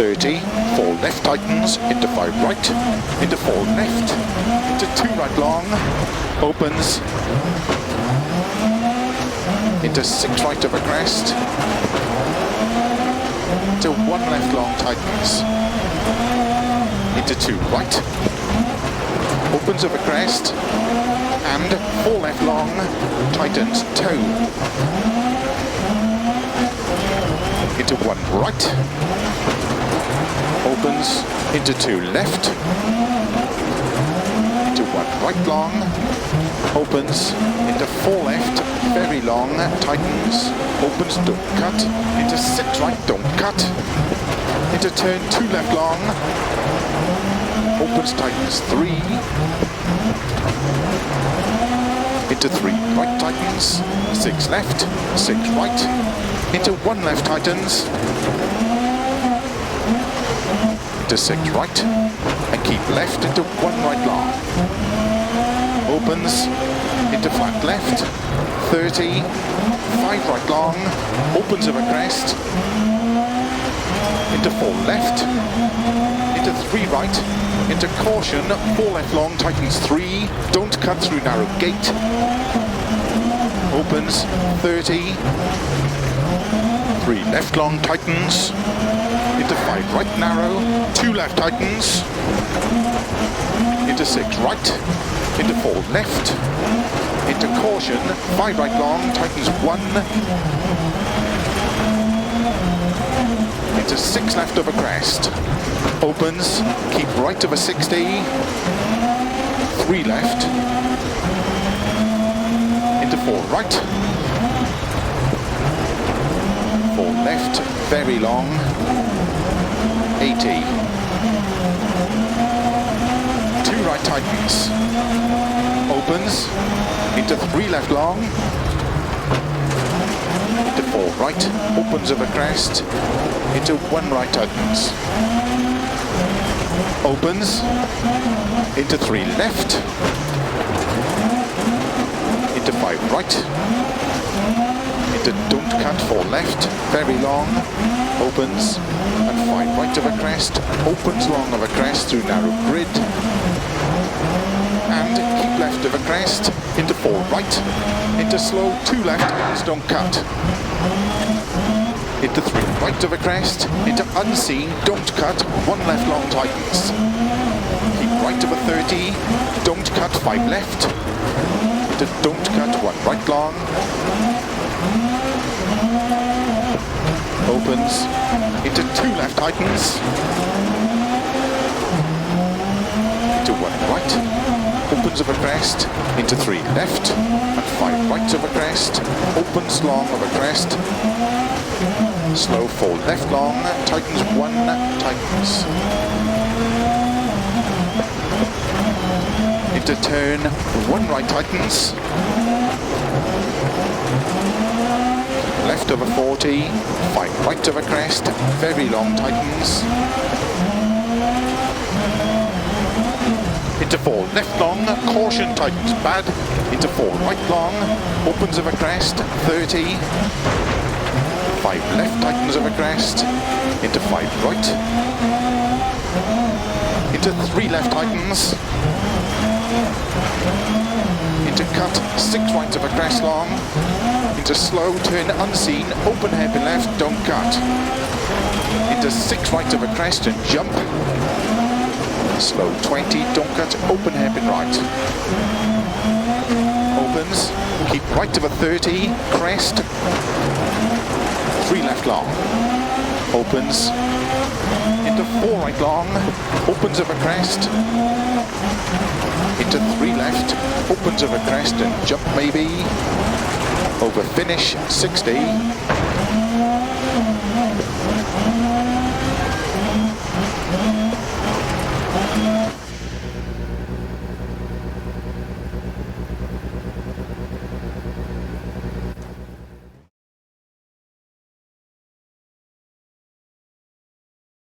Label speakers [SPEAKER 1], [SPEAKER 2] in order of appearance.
[SPEAKER 1] 30, 4 left tightens, into 5 right, into 4 left, into 2 right long, opens, into 6 right over crest, into 1 left long tightens, into 2 right, opens over crest, and 4 left long, tightens toe, into 1 right, opens, into 2 left, into 1 right long, opens, into 4 left, very long, tightens, opens, don't cut, into 6 right, don't cut, into turn 2 left long, opens, tightens 3, into 3 right tightens, 6 left, 6 right, into 1 left tightens, into 6 right, and keep left into 1 right long, opens, into flat left, 30, 5 right long, opens over crest, into 4 left, into 3 right, into caution, 4 left long, tightens 3, don't cut through narrow gate, opens, 30, 3 left long, tightens, into 5 right narrow, 2 left tightens, into 6 right, into 4 left, into caution, 5 right long, tightens 1, into 6 left over crest, opens, keep right over 60, 3 left, into 4 right, 4 left, very long, 80, 2 right tightens, opens, into 3 left long, into 4 right, opens over crest, into 1 right tightens, opens, into 3 left, into 5 right, into don't cut 4 left, very long, opens, and 5 right over crest, opens long over crest through narrow grid, and keep left over crest, into 4 right, into slow 2 left, don't cut, into 3 right over crest, into unseen, don't cut, 1 left long tightens, keep right over 30, don't cut 5 left, into don't cut 1 right long, opens, into 2 left tightens, into 1 right, opens over crest, into 3 left, and 5 right over crest, opens long over crest, slow 4 left long, tightens 1, tightens, into turn 1 right tightens, left over 40, 5 right over crest, very long tightens, into 4 left long, caution tightens bad, into 4 right long, opens over crest, 30, 5 left tightens over crest, into 5 right, into 3 left tightens, into cut 6 right over crest long, into slow turn unseen, open hairpin left, don't cut, into 6 right over crest and jump, slow 20, don't cut, open hairpin right, opens, keep right over 30, crest, 3 left long, opens, into 4 right long, opens over crest, into 3 left, opens over crest and jump maybe, over finish 60,